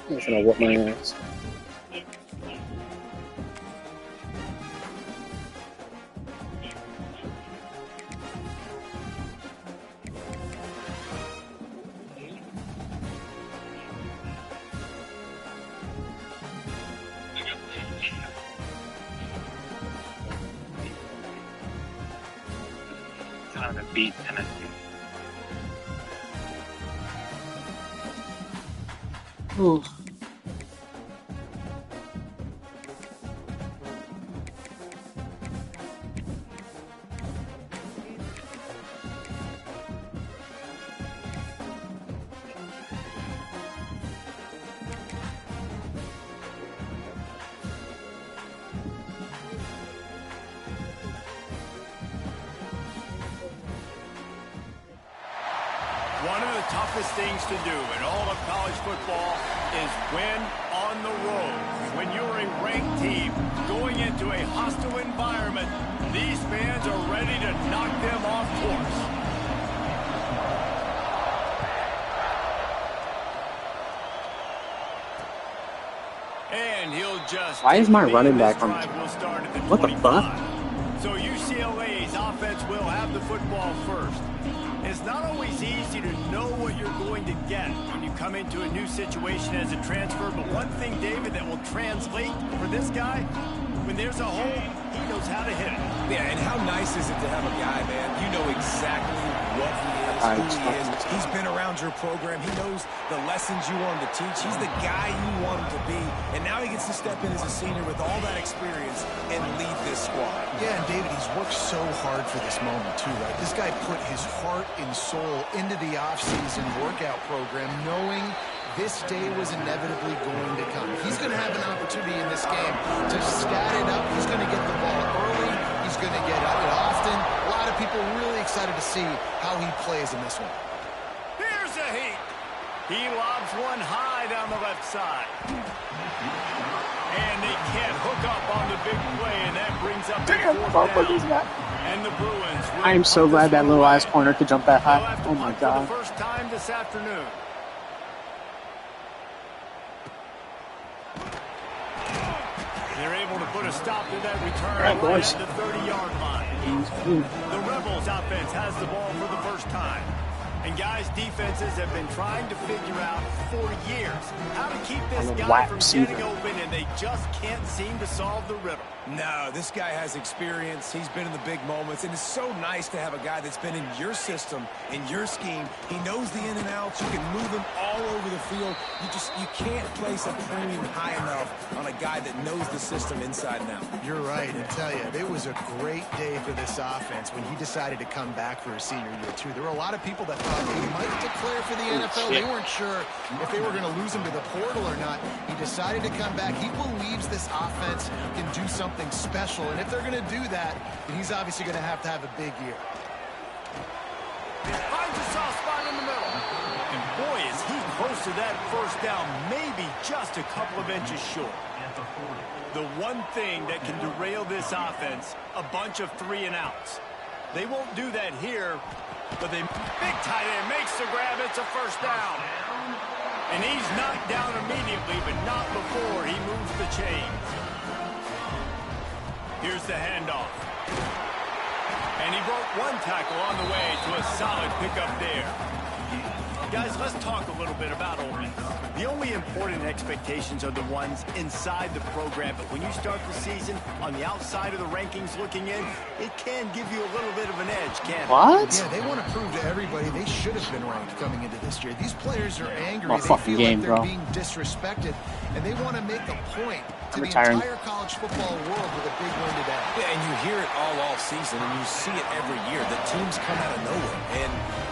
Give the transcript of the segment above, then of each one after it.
He's gonna whoop my ass. Time to beat Tennessee. Ooh. One of the toughest things to do in all of college football is win on the road. When you're a ranked team going into a hostile environment, these fans are ready to knock them off course. And he'll just... Why is my running back on? What the fuck? So UCLA's offense will have the football first. It's not always easy to know what you're going to get when you come into a new situation as a transfer, but one thing, David, that will translate for this guy, when there's a hole, he knows how to hit it. Yeah, and how nice is it to have a guy, man, you know exactly what he is, who he is. He's been around your program. He knows the lessons you want him to teach. He's the guy you want him to be, and now he gets to step in as a senior with all that experience and lead this squad. Yeah, and David, he's worked so hard for this moment, too, right? This guy put his heart and soul into the offseason workout program, knowing this day was inevitably going to come. He's going to have an opportunity in this game to stat it up. He's going to get the ball early. He's going to get it often. A lot of people really excited to see how he plays in this one. Here's a heat. He lobs one high down the left side. And they can't hook up on the big play, and that brings up the fourth down. And the Bruins. I am so glad that little ass corner could jump that high. Oh my god. For the first time this afternoon. They're able to put a stop to that return right at the 30-yard line. The Rebels offense has the ball for the first time. And guys, defenses have been trying to figure out for years how to keep this guy from getting open, and they just can't seem to solve the riddle. No, this guy has experience. He's been in the big moments, and it's so nice to have a guy that's been in your system, in your scheme. He knows the in and outs. You can move him all over the field. You can't place a premium high enough on a guy that knows the system inside and out. You're right. I tell you, it was a great day for this offense when he decided to come back for his senior year, too. There were a lot of people that thought he might declare for the NFL. They weren't sure if they were going to lose him to the portal or not. He decided to come back. He believes this offense can do something special, and if they're going to do that, then he's obviously going to have a big year. Finds a soft spot in the middle. And boy, is he close to that first down, maybe just a couple of inches short. The one thing that can derail this offense, a bunch of 3-and-outs. They won't do that here, but big tight end makes the grab. It's a first down. And he's knocked down immediately, but not before he moves the chains. Here's the handoff. And he broke one tackle on the way to a solid pickup there. Guys, let's talk a little bit about offense. The only important expectations are the ones inside the program, but when you start the season on the outside of the rankings looking in, it can give you a little bit of an edge, can't it? What? Yeah, they want to prove to everybody they should have been ranked coming into this year. These players are angry. Oh, they feel game, like they're bro. being disrespected, and they want to make a point to the retiring. entire college football world with a big win today. Yeah, and you hear it all season, and you see it every year. The teams come out of nowhere, and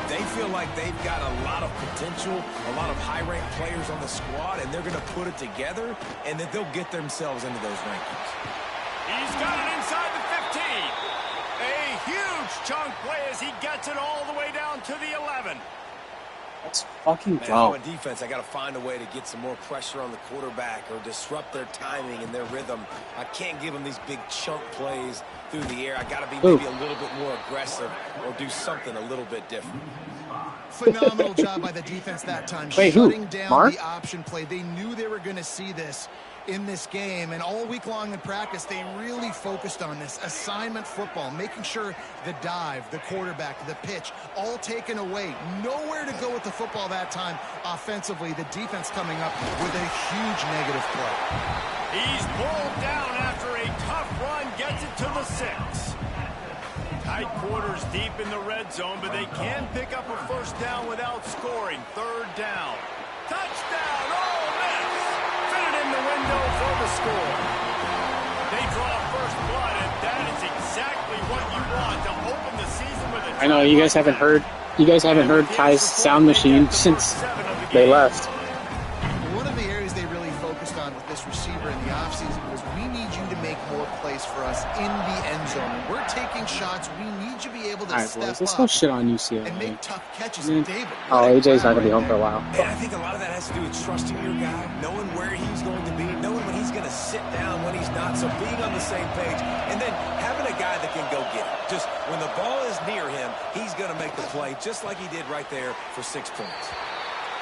they feel like they've got a lot of potential, a lot of high-ranked players on the squad, and they're going to put it together, and that they'll get themselves into those rankings. He's got it inside the 15. A huge chunk play as he gets it all the way down to the 11. Let's fucking Man, go. on defense, I got to find a way to get some more pressure on the quarterback or disrupt their timing and their rhythm. I can't give them these big chunk plays through the air. I got to be maybe a little bit more aggressive or do something a little bit different. Phenomenal job by the defense that time. Wait, who? Shutting down Mark? the option play. They knew they were going to see this in this game, and all week long in practice, they really focused on this assignment football, making sure the dive, the quarterback, the pitch, all taken away. Nowhere to go with the football that time offensively. The defense coming up with a huge negative play. He's pulled down after a tough run, gets it to the 6. Tight quarters deep in the red zone, but they can pick up a first down without scoring. Third down. Touchdown! Oh, miss! Fit it in the window for the score. They draw first blood, and that is exactly what you want to open the season with a... I know you guys haven't heard. You guys haven't heard Ty's sound machine since they left. One of the areas they really focused on with this receiver in the offseason was we need you to make more plays for us in the end zone. We're taking shots. We need you to be able to Alright, step boys, let's go up shit on and UCLA. make tough catches. Mm. David, Oh, AJ's not gonna be home for a while. And I think a lot of that has to do with trusting your guy, knowing where he's going to be, knowing when he's going to sit down, when he's not, so being on the same page, and then having a guy that can go get it. Just when the ball is near him, he's going to make the play, just like he did right there for 6 points.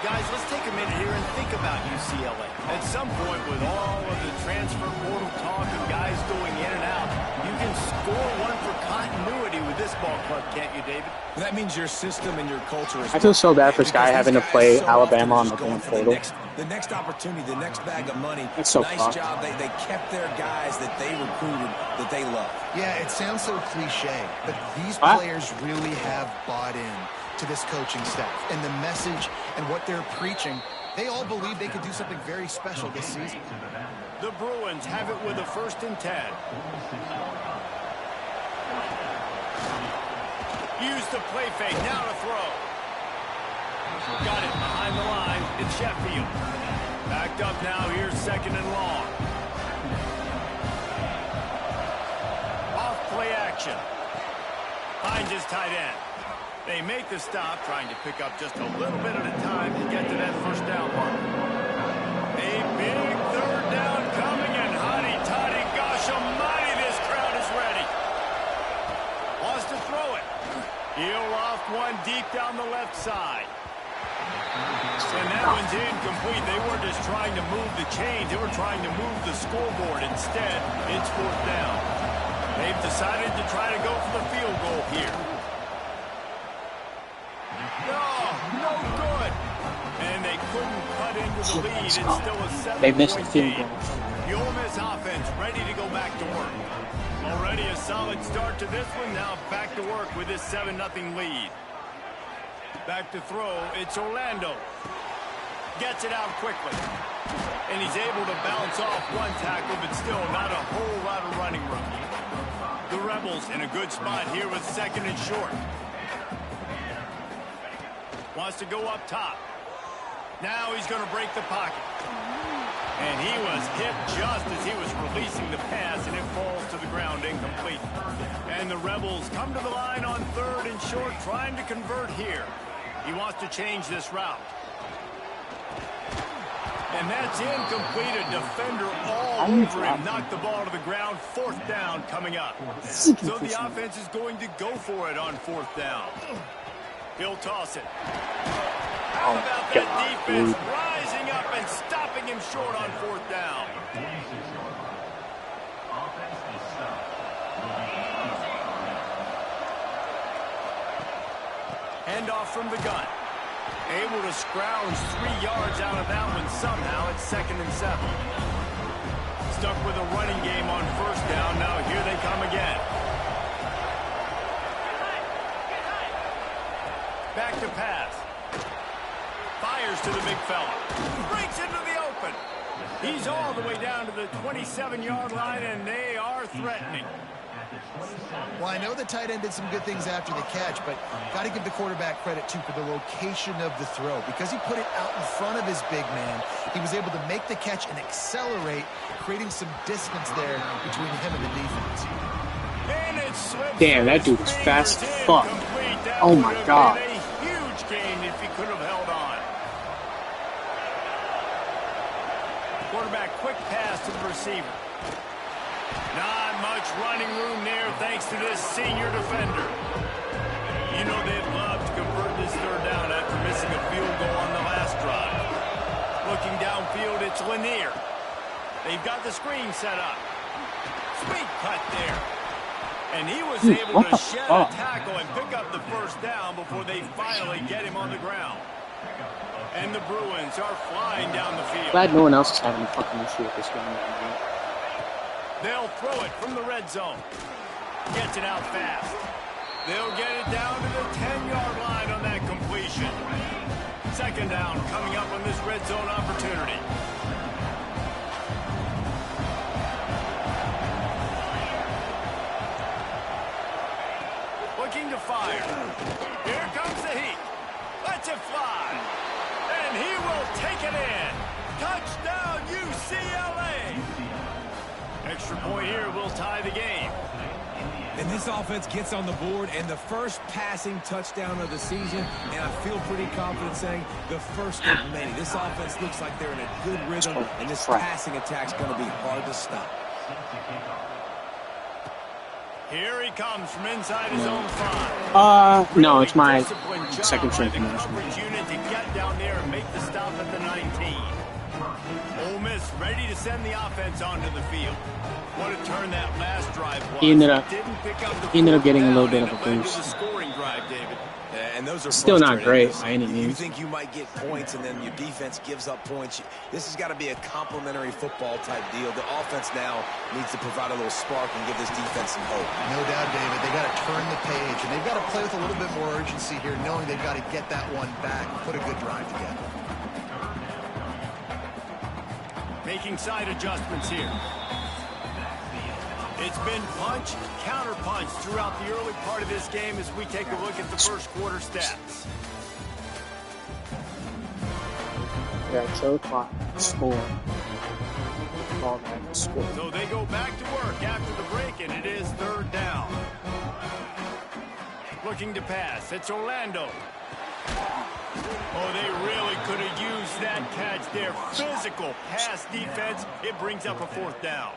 Guys, let's take a minute here and think about UCLA. At some point, with all of the transfer portal talk and guys going in and out, you can score one for continuity with this ball club, can't you, David? That means your system and your culture is... I feel so bad for Sky having to play Alabama on the going damn for portal. the next opportunity, the next bag of money. That's so nice fucked. job. They kept their guys that they recruited, that they love. Yeah, it sounds so cliche, but these players really have bought in to this coaching staff and the message and what they're preaching. They all believe they could do something very special this season. The Bruins have it with a 1st and 10. Use the play fake, now to throw. Got it behind the line. It's Sheffield. Backed up now, here's 2nd and long. Off play action. Finds his tight end. They make the stop, trying to pick up just a little bit at a time to get to that first down mark. A big 3rd down coming, and hotty-toddy, gosh almighty, this crowd is ready. Wants to throw it. He'll loft one deep down the left side. And that one's incomplete. They weren't just trying to move the chains. They were trying to move the scoreboard. Instead, it's 4th down. They've decided to try to go for the field goal here. No good. And they couldn't cut into the lead. It's still a 7-point They missed the field game. goal. The Ole Miss offense ready to go back to work. Already a solid start to this one. Now back to work with this 7-0 lead. Back to throw. It's Orlando. Gets it out quickly. And he's able to bounce off one tackle, but still not a whole lot of running room. The Rebels in a good spot here with 2nd and short. Wants to go up top. Now he's going to break the pocket. And he was hit just as he was releasing the pass, and it falls to the ground incomplete. And the Rebels come to the line on 3rd and short, trying to convert here. He wants to change this route. And that's incomplete. A defender all over him. Knocked the ball to the ground. 4th down coming up. So the offense is going to go for it on 4th down. He'll toss it. How about that defense rising up and stopping him short on 4th down? Handoff from the gun. Able to scrounge 3 yards out of that one somehow. It's 2nd and 7. Stuck with a running game on 1st down. Now here they come again. Back to pass. Fires to the big fella. Breaks into the open. He's all the way down to the 27-yard line, and they are threatening. Well, I know the tight end did some good things after the catch, but got to give the quarterback credit, too, for the location of the throw. Because he put it out in front of his big man, he was able to make the catch and accelerate, creating some distance there between him and the defense. Damn, that dude was fast as fuck. Oh my god. A huge gain if he could have held on. Quarterback quick pass to the receiver. Not much running room there thanks to this senior defender. You know they'd love to convert this it's third down after missing a field goal on the last drive. Looking downfield, it's Lanier. They've got the screen set up. Sweet cut there. And he was able to shed a tackle and pick up the first down before they finally get him on the ground. And the Bruins are flying down the field. Glad no one else is having a fucking issue with this game. They'll throw it from the red zone. Gets it out fast. They'll get it down to the 10-yard line on that completion. Second down coming up on this red zone opportunity. Looking to fire. Here comes the heat. Lets it fly. And he will take it in. Touchdown, UCLA. Extra point here will tie the game. And this offense gets on the board, and the first passing touchdown of the season, and I feel pretty confident saying the first of many. This offense looks like they're in a good rhythm, and this passing attack's going to be hard to stop. Here he comes from inside his own 5. No, it's my second string promotion. Coverage unit to get down there and make the stop at the 19. Ole Miss ready to send the offense onto the field. What a turn that last drive was. He ended up getting a little bit of a boost. The scoring drive, David. And those are still not great by any means. You think you might get points, and then your defense gives up points. This has got to be a complementary football type deal. The offense now needs to provide a little spark and give this defense some hope. No doubt, David. They got to turn the page, and they've got to play with a little bit more urgency here, knowing they've got to get that one back and put a good drive together. Making side adjustments here. It's been punch, counter punch throughout the early part of this game as we take a look at the first quarter stats. Yeah, show clock, score. So they go back to work after the break, and it is third down. Looking to pass, it's Orlando. Oh, they really could have used that catch there. Physical pass defense, it brings up a fourth down.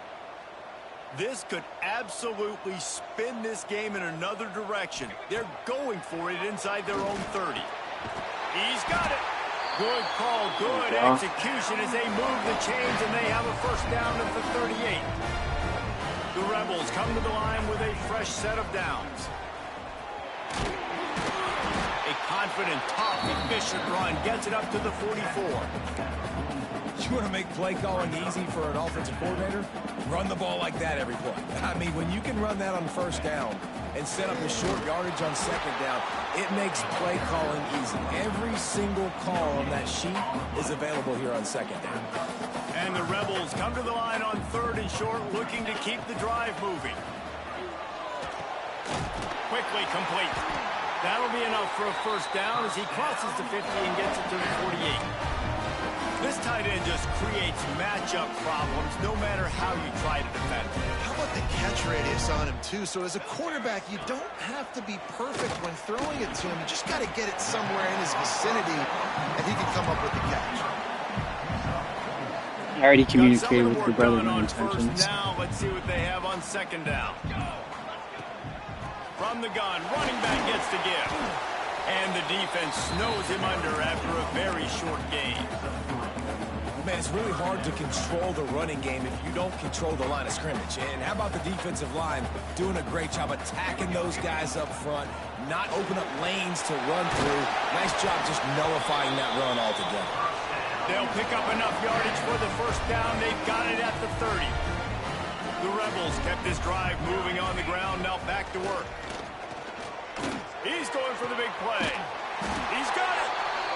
This could absolutely spin this game in another direction. They're going for it inside their own 30. He's got it. Good call, good execution as they move the chains, and they have a first down at the 38. The Rebels come to the line with a fresh set of downs. A confident, tough, efficient run gets it up to the 44. You want to make play calling easy for an offensive coordinator? Run the ball like that every play. I mean, when you can run that on first down and set up a short yardage on second down, it makes play calling easy. Every single call on that sheet is available here on second down. And the Rebels come to the line on third and short, looking to keep the drive moving. Quickly complete. That'll be enough for a first down as he crosses the 50 and gets it to the 48. This tight end just creates matchup problems no matter how you try to defend him. How about the catch radius on him, too? So as a quarterback, you don't have to be perfect when throwing it to him. You just got to get it somewhere in his vicinity, and he can come up with the catch. I already communicated with your brother my intentions. Now let's see what they have on second down. From the gun, running back gets the give. And the defense snows him under after a very short game. Man, it's really hard to control the running game if you don't control the line of scrimmage. And how about the defensive line doing a great job attacking those guys up front, not open up lanes to run through. Nice job just nullifying that run altogether. They'll pick up enough yardage for the first down. They've got it at the 30. The Rebels kept this drive moving on the ground. Now back to work. He's going for the big play. He's got it.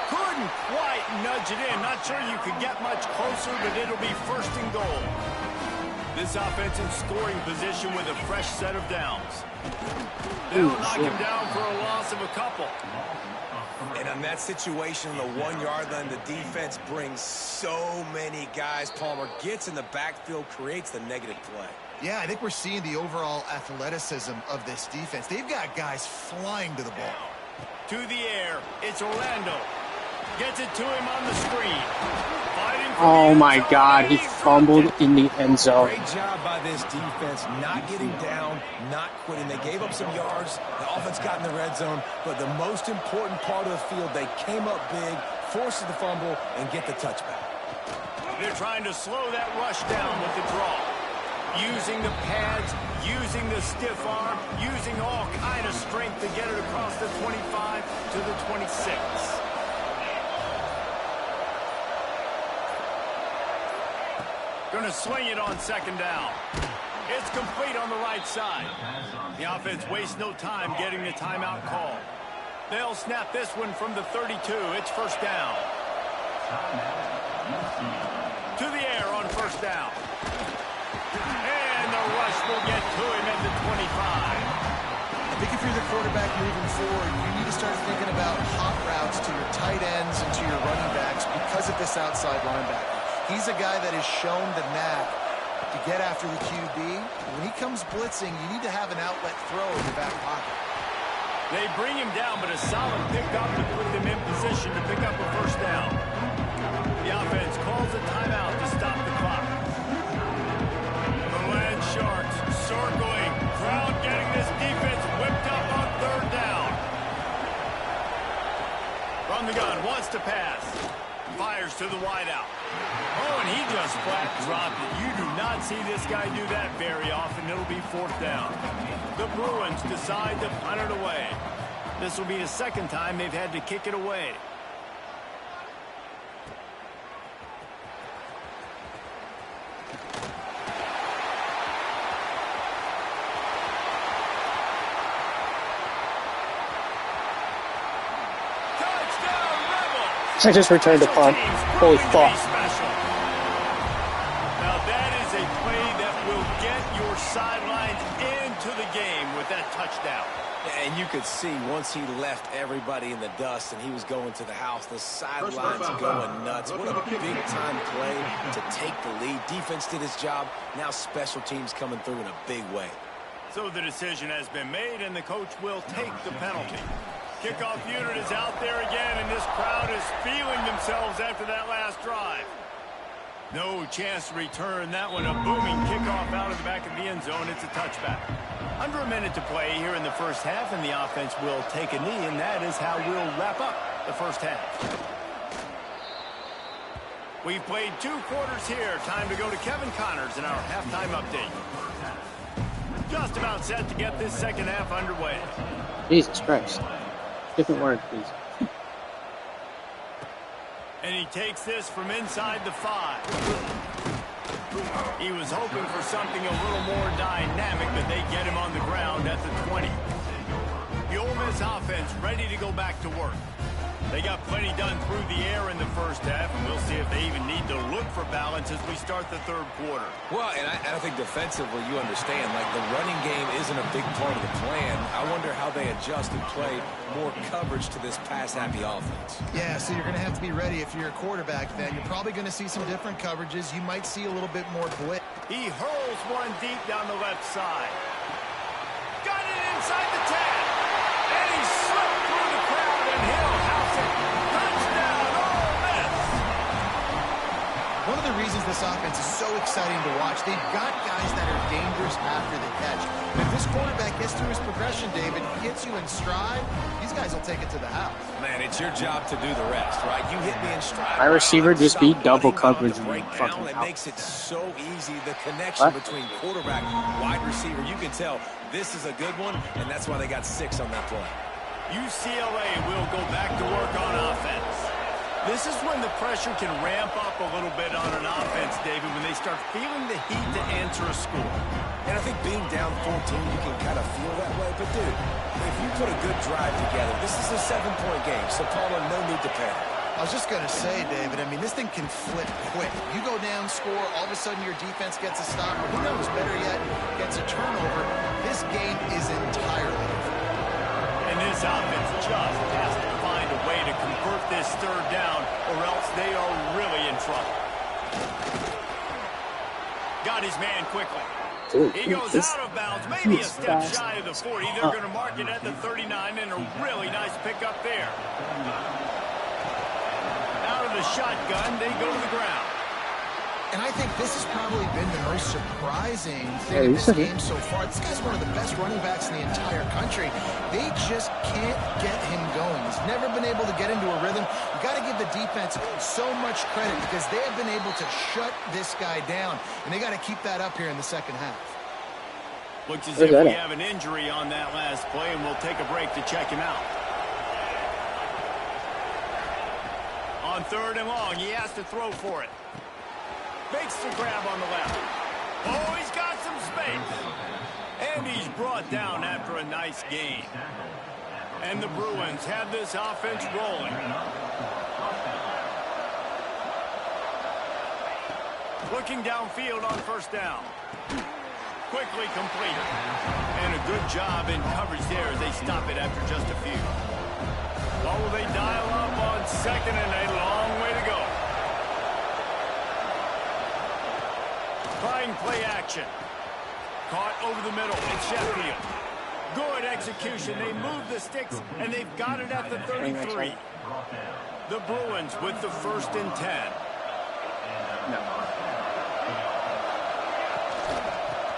Couldn't quite nudge it in. Not sure you could get much closer, but it'll be first and goal. This offensive scoring position with a fresh set of downs. They'll knock him down for a loss of a couple. And on that situation, the 1 yard line, the defense brings so many guys. Palmer gets in the backfield, creates the negative play. Yeah, I think we're seeing the overall athleticism of this defense. They've got guys flying to the ball. To the air, it's Orlando. Gets it to him on the screen. Oh my God, he fumbled in the end zone. Great job by this defense, not getting down, not quitting. They gave up some yards. The offense got in the red zone, but the most important part of the field, they came up big, forced the fumble, and get the touchback. They're trying to slow that rush down with the draw. Using the pads, using the stiff arm, using all kind of strength to get it across the 25 to the 26. Going to swing it on second down. It's complete on the right side. The offense wastes no time getting the timeout call. They'll snap this one from the 32. It's first down. To the air on first down. And the rush will get to him at the 25. I think if you're the quarterback moving forward, you need to start thinking about hot routes to your tight ends and to your running backs because of this outside linebacker. He's a guy that has shown the knack to get after the QB. When he comes blitzing, you need to have an outlet throw in your back pocket. They bring him down, but a solid pickup to put them in position to pick up a first down. The offense calls a timeout to stop the clock. The Land Sharks circling. Crowd getting this defense whipped up on third down. From the gun, wants to pass. Fires to the wideout. Oh, and he just flat dropped it. You do not see this guy do that very often. It'll be fourth down. The Bruins decide to punt it away. This will be the second time they've had to kick it away. I just returned a punt. Holy fuck. Now that is a play that will get your sidelines into the game with that touchdown. And you could see once he left everybody in the dust and he was going to the house, the sidelines going nuts. What a big-time play to take the lead. Defense did his job. Now special teams coming through in a big way. So the decision has been made, and the coach will take the penalty. Kickoff unit is out there again, and this crowd is feeling themselves after that last drive. No chance to return that one. A booming kickoff out of the back of the end zone. It's a touchback. Under a minute to play here in the first half, and the offense will take a knee, and that is how we'll wrap up the first half. We've played 2 quarters here. Time to go to Kevin Connors in our halftime update. Just about set to get this second half underway. Jesus Christ. Different word, please. And he takes this from inside the 5. He was hoping for something a little more dynamic, but they get him on the ground at the 20. The Ole Miss offense ready to go back to work. They got plenty done through the air in the first half, and we'll see if they even need to look for balance as we start the third quarter. Well, and I think defensively, you understand, like the running game isn't a big part of the plan. I wonder how they adjust and play more coverage to this pass-happy offense. Yeah, so you're going to have to be ready if you're a quarterback then. You're probably going to see some different coverages. You might see a little bit more blitz. He hurls one deep down the left side. Got it inside the 10. And he slipped through the crowd, and he'll house it. Touchdown, Ole Miss. One of the reasons this offense is so exciting to watch, they've got guys that are dangerous after the catch. And if this quarterback gets through his progression, David, hits you in stride, these guys will take it to the house. Man, it's your job to do the rest, right? You hit me in stride. My receiver just beat double coverage and fucking It out. makes it so easy, the connection between quarterback and wide receiver. You can tell this is a good one, and that's why they got 6 on that play. UCLA will go back to work on offense. This is when the pressure can ramp up a little bit on an offense, David, when they start feeling the heat to answer a score. And I think being down 14, you can kind of feel that way. But, dude, if you put a good drive together, this is a 7-point game, so Paula, no need to panic. I was just going to say, David, I mean, this thing can flip quick. You go down, score, all of a sudden your defense gets a stop, or who knows, better yet, gets a turnover. This game is entirely different. And this offense just has to find a way to convert this third down, or else they are really in trouble. Got his man quickly. Dude, He goes out of bounds, maybe a step shy of the 40. They're going to mark it at the 39, and a really nice pickup there. shotgun. They go to the ground. And I think this has probably been the most surprising thing in this game so far. This guy's one of the best running backs in the entire country. They just can't get him going. He's never been able to get into a rhythm. You got to give the defense so much credit because they have been able to shut this guy down. And they got to keep that up here in the second half. Looks as if we have an injury on that last play, and we'll take a break to check him out. On 3rd and long, he has to throw for it. Makes the grab on the left. Oh, he's got some space. And he's brought down after a nice gain. And the Bruins have this offense rolling. Looking downfield on 1st down. Quickly complete. And a good job in coverage there as they stop it after just a few. Oh, they dial up on 2nd and a long way to go. Trying play action. Caught over the middle. It's Sheffield. Good execution. They move the sticks, and they've got it at the 33. The Bruins with the 1st and 10.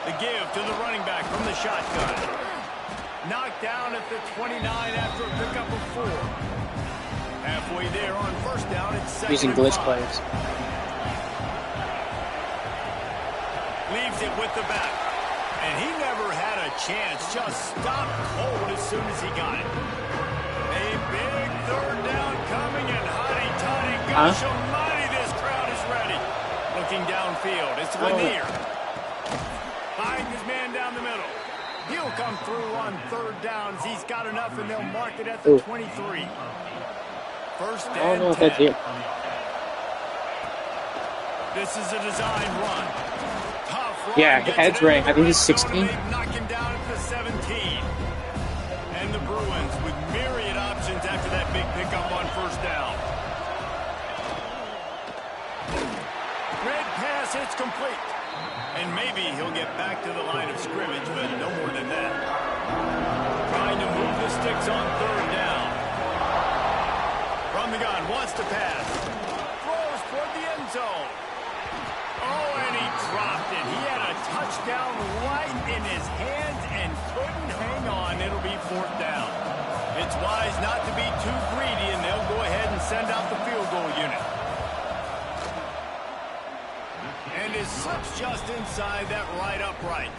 The give to the running back from the shotgun. Knocked down at the 29 after a pickup of 4. Halfway there on 1st down. It's 2nd using glitch plays. Leaves it with the back. And he never had a chance. Just stopped cold as soon as he got it. A big 3rd down coming, and hotty-toddy, gosh almighty, this crowd is ready. Looking downfield, it's Lanier. Finds his man down the middle. He'll come through on 3rd downs. He's got enough, and they'll mark it at the 23. 1st and 10. This is a design run. Yeah, Ed's right. I think he's 16. Knock him down at the 17. And the Bruins with myriad options after that big pickup on 1st down. Red pass, it's complete. And maybe he'll get back to the line of scrimmage, but no more than that. Trying to move the sticks on 3rd down. From the gun, wants to pass. Throws toward the end zone. Oh, and he dropped it. He had a touchdown right in his hands and couldn't hang on. It'll be 4th down. It's wise not to be too greedy, and they'll go ahead and send out the field goal unit. And is slips just inside that right upright.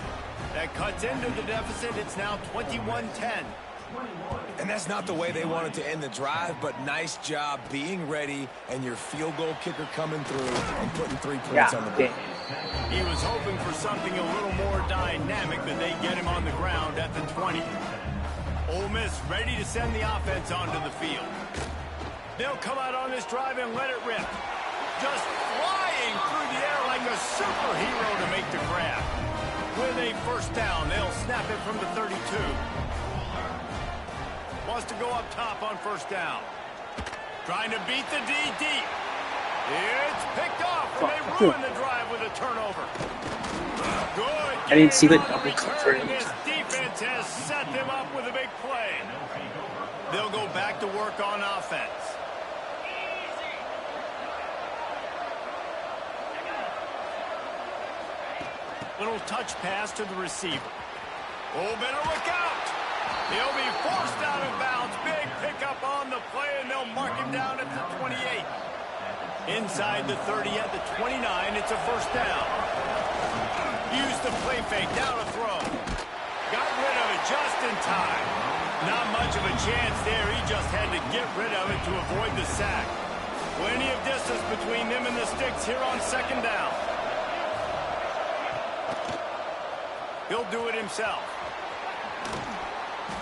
That cuts into the deficit. It's now 21-10. And that's not the way they wanted to end the drive, but nice job being ready and your field goal kicker coming through and putting 3 points on the board. He was hoping for something a little more dynamic, but they get him on the ground at the 20. Ole Miss ready to send the offense onto the field. They'll come out on this drive and let it rip. Just flying through the air like a superhero to make the grab. With a 1st down, they'll snap it from the 32. Wants to go up top on 1st down. Trying to beat the D deep. It's picked off, and they ruin the drive with a turnover. Good. I didn't see the double cover. This defense has set them up with a big play. They'll go back to work on offense. Little touch pass to the receiver. Oh, better look out. He'll be forced out of bounds. Big pickup on the play, and they'll mark him down at the 28. Inside the 30 at the 29, it's a 1st down. Use the play fake, now to throw. Got rid of it just in time. Not much of a chance there. He just had to get rid of it to avoid the sack. Plenty of distance between them and the sticks here on 2nd down. He'll do it himself.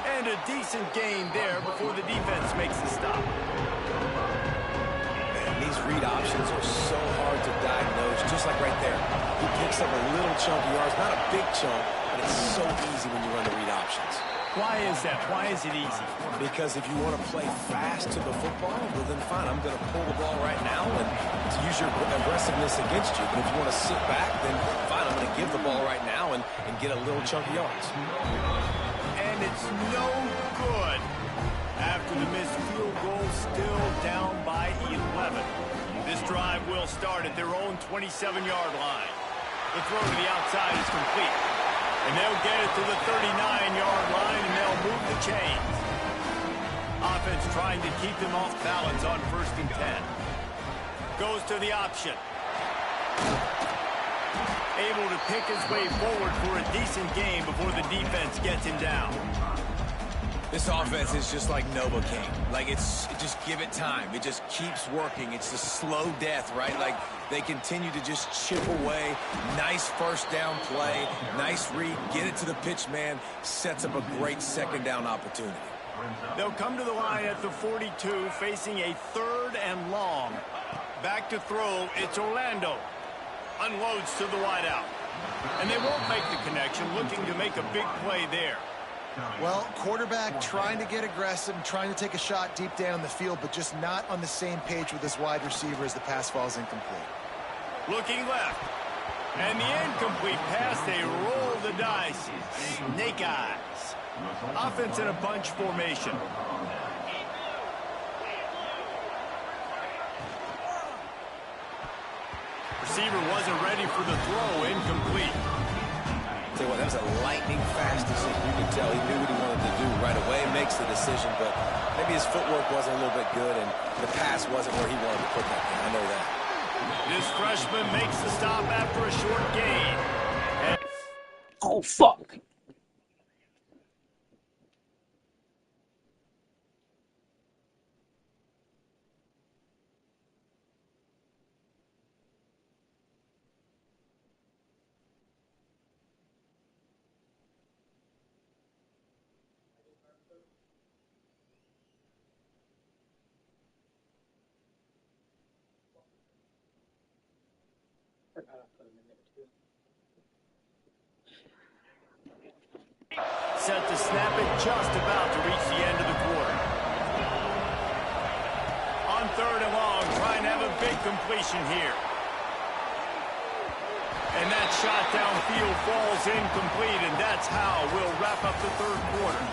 And a decent gain there before the defense makes the stop. And these read options are so hard to diagnose, just like right there. He picks up a little chunk of yards, not a big chunk, but it's so easy when you run the read options. Why is that? Why is it easy? Because if you want to play fast to the football, well then fine, I'm going to pull the ball right now and to use your aggressiveness against you. But if you want to sit back, then fine, I'm going to give the ball right now and get a little chunk of yards. And it's no good after the missed field goal, still down by 11. start at their own 27-yard line. The throw to the outside is complete. And they'll get it to the 39-yard line, and they'll move the chains. Offense trying to keep them off balance on 1st and 10. Goes to the option. Able to pick his way forward for a decent game before the defense gets him down. This offense is just like Novocaine. Like, just give it time. It just keeps working. It's the slow death, right? Like, they continue to just chip away. Nice first down play. Nice read. Get it to the pitch man. Sets up a great second down opportunity. They'll come to the line at the 42, facing a 3rd and long. Back to throw. It's Orlando. Unloads to the wideout. And they won't make the connection, looking to make a big play there. Well, quarterback trying to get aggressive, trying to take a shot deep down the field, but just not on the same page with his wide receiver as the pass falls incomplete. Looking left. And the incomplete pass, they roll the dice. Snake eyes. Offense in a bunch formation. Receiver wasn't ready for the throw, incomplete. Tell you what, that was a lightning fast decision. You could tell he knew what he wanted to do right away, makes the decision, but maybe his footwork wasn't a little bit good and the pass wasn't where he wanted to put that thing. I know that. This freshman makes the stop after a short gain. Oh, fuck. Set to snap it, just about to reach the end of the quarter. On 3rd and long, trying to have a big completion here. And that shot downfield falls incomplete, and that's how we'll wrap up the 3rd quarter.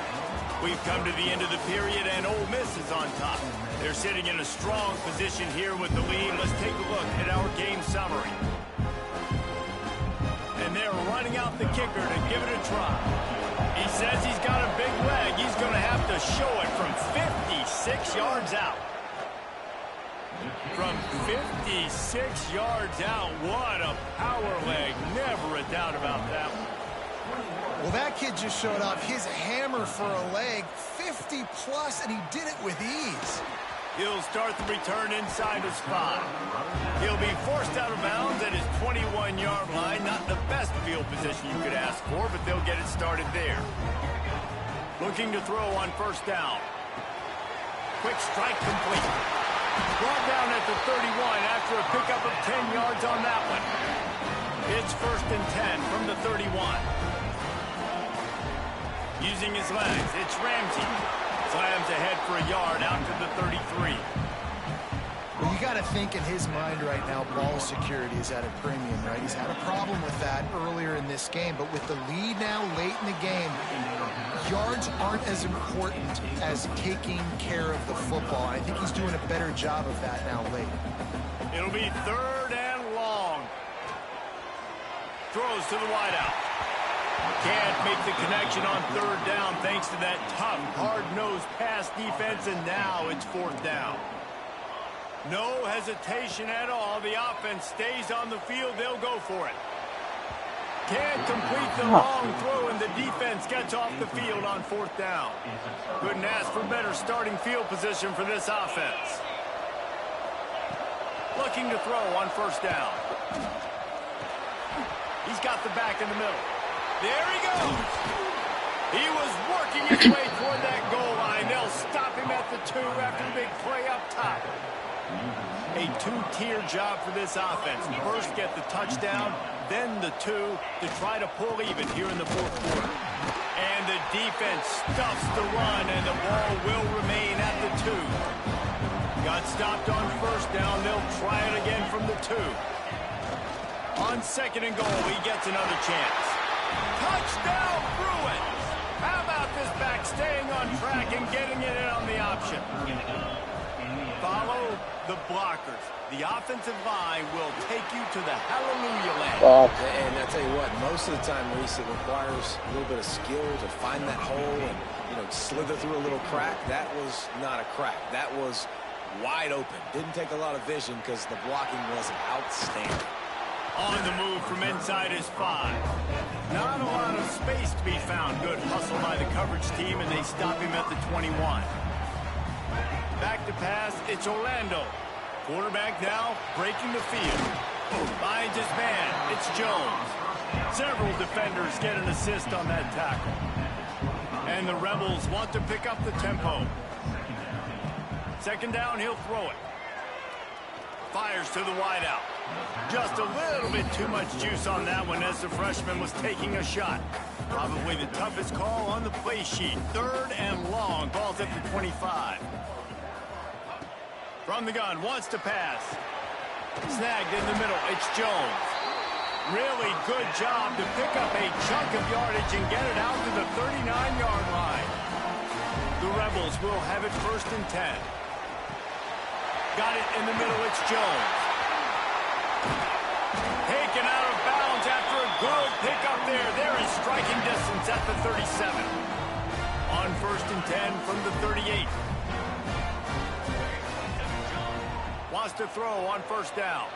We've come to the end of the period, and Ole Miss is on top. They're sitting in a strong position here with the lead. Let's take a look at our game summary. And they're running out the kicker to give it a try. He says he's got a big leg. He's going to have to show it from 56 yards out. From 56 yards out, what a power leg. Never a doubt about that one. Well, that kid just showed off his hammer for a leg, 50-plus, and he did it with ease. He'll start the return inside his 5. He'll be forced out of bounds at his 21-yard line. Not the best field position you could ask for, but they'll get it started there. Looking to throw on 1st down. Quick strike complete. Brought down at the 31 after a pickup of 10 yards on that one. It's 1st and 10 from the 31. Using his legs, it's Ramsey. Slams ahead for a yard out to the 33. Well, you got to think in his mind right now, ball security is at a premium, right? He's had a problem with that earlier in this game, but with the lead now late in the game, yards aren't as important as taking care of the football. I think he's doing a better job of that now late. It'll be 3rd and long. Throws to the wideout. Can't make the connection on 3rd down thanks to that tough, hard-nosed pass defense, and now it's 4th down. No hesitation at all. The offense stays on the field. They'll go for it. Can't complete the long throw, and the defense gets off the field on 4th down. Couldn't ask for better starting field position for this offense. Looking to throw on 1st down. He's got the back in the middle. There he goes. He was working his way toward that goal line. They'll stop him at the 2 after the big play up top. A 2-tier job for this offense. First get the touchdown, then the 2 to try to pull even here in the 4th quarter. And the defense stuffs the run, and the ball will remain at the 2. Got stopped on 1st down. They'll try it again from the 2. On 2nd and goal, he gets another chance. Touchdown, Bruins! How about this back staying on track and getting it in on the option? Follow, the blockers. The offensive line will take you to the hallelujah land. And I tell you what, most of the time, Reese, it requires a little bit of skill to find that hole and, slither through a little crack. That was not a crack. That was wide open. Didn't take a lot of vision because the blocking was outstanding. On the move from inside his 5. Not a lot of space to be found. Good hustle by the coverage team, and they stop him at the 21. Back to pass, it's Orlando. Quarterback now breaking the field. Finds his man, it's Jones. Several defenders get an assist on that tackle. And the Rebels want to pick up the tempo. Second down, he'll throw it. Fires to the wideout. Just a little bit too much juice on that one as the freshman was taking a shot. Probably the toughest call on the play sheet. 3rd and long, ball's at the 25. From the gun, wants to pass. Snagged in the middle, it's Jones. Really good job to pick up a chunk of yardage and get it out to the 39-yard line. The Rebels will have it 1st and 10. Got it in the middle, it's Jones. Taken out of bounds after a good pickup there. They're in striking distance at the 37. On 1st and 10 from the 38. Wants to throw on 1st down.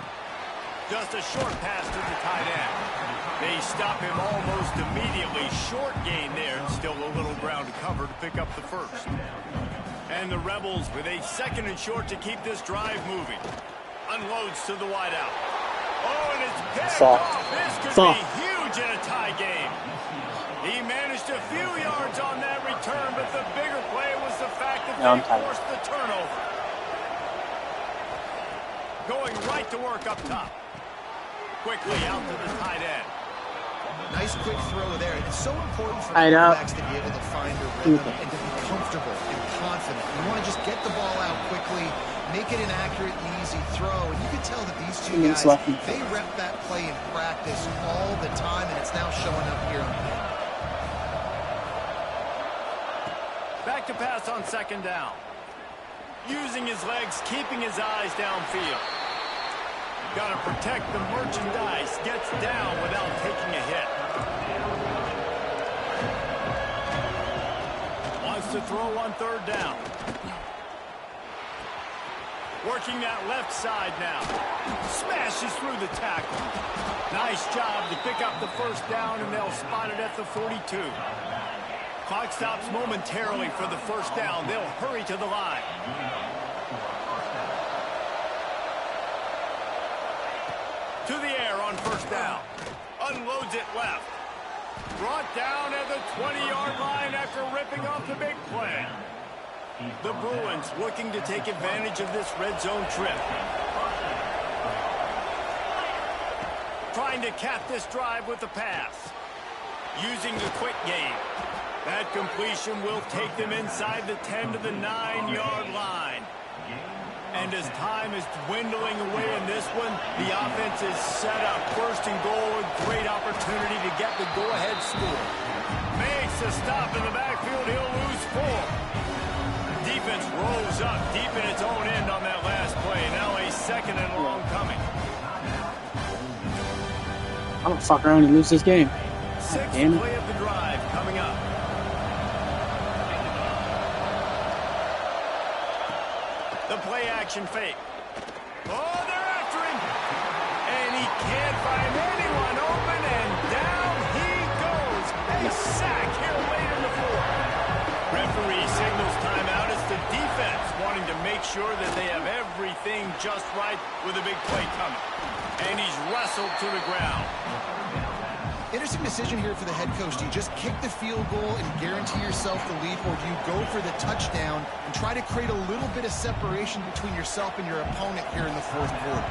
Just a short pass to the tight end. They stop him almost immediately. Short gain there, and still a little ground to cover to pick up the 1st. And the Rebels with a 2nd and short to keep this drive moving. Unloads to the wideout. Oh, and it's picked off. This could be huge in a tie game. He managed a few yards on that return, but the bigger play was the fact that they forced the turnover. Going right to work up top. Quickly out to the tight end. Nice quick throw there. It's so important for quarterbacks to be able to find their rhythm and to be comfortable and confident. You want to just get the ball out quickly, make it an accurate and easy throw. And you can tell that these two guys, they rep that play in practice all the time, and it's now showing up here on the field. Back to pass on 2nd down. Using his legs, keeping his eyes downfield. Got to protect the merchandise. Gets down without taking a hit. Wants to throw on 3rd down. Working that left side now. Smashes through the tackle. Nice job to pick up the 1st down, and they'll spot it at the 42. Clock stops momentarily for the 1st down. They'll hurry to the line. To the air on 1st down. Unloads it left. Brought down at the 20-yard line after ripping off the big play. The Bruins looking to take advantage of this red zone trip. Trying to cap this drive with the pass. Using the quick game. That completion will take them inside the 10 to the 9-yard line. And as time is dwindling away in this one, the offense is set up. 1st and goal, a great opportunity to get the go-ahead score. Makes a stop in the backfield. He'll lose 4. Defense rolls up deep in its own end on that last play. Now a 2nd and long coming. I'm gonna fuck around and lose this game. 6th play of the drive coming up. The play action fake. Oh, they're after him. And he can't find anyone open, and down he goes. A sack here late in the 4th. Referee signals timeout. It's the defense wanting to make sure that they have everything just right with a big play coming. And he's wrestled to the ground. Interesting decision here for the head coach. Do you just kick the field goal and guarantee yourself the lead, or do you go for the touchdown and try to create a little bit of separation between yourself and your opponent here in the 4th quarter?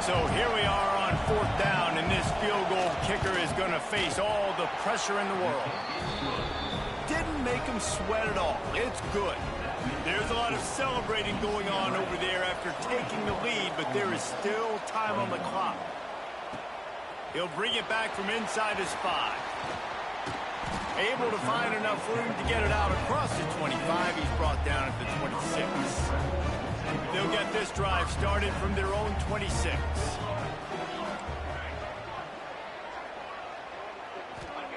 So here we are on 4th down, and this field goal kicker is going to face all the pressure in the world. Didn't make him sweat at all. It's good. There's a lot of celebrating going on over there after taking the lead, but there is still time on the clock. He'll bring it back from inside his 5. Able to find enough room to get it out across the 25. He's brought down at the 26. They'll get this drive started from their own 26.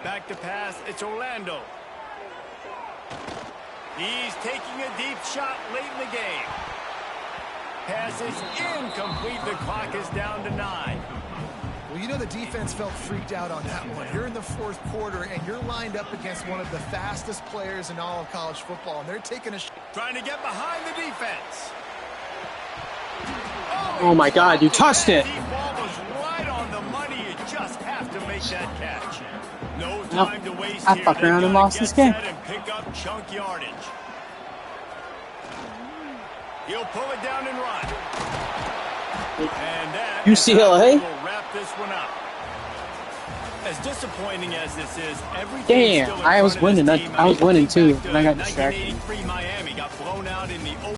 Back to pass, it's Orlando. He's taking a deep shot late in the game. Pass is incomplete. The clock is down to 9. Well, you know the defense felt freaked out on that one. You're in the fourth quarter, and you're lined up against one of the fastest players in all of college football, and they're taking a trying to get behind the defense. Oh my God, you touched it. The ball was right on the money. You just have to make that catch. No time to waste I here. fucked around and lost this game. And pick up chunk yardage. He'll pull it down and run. And that UCLA will wrap this one up. As disappointing as this is, everything. Damn, I was winning. I was winning too, and I got distracted. 1983 Miami got blown out in the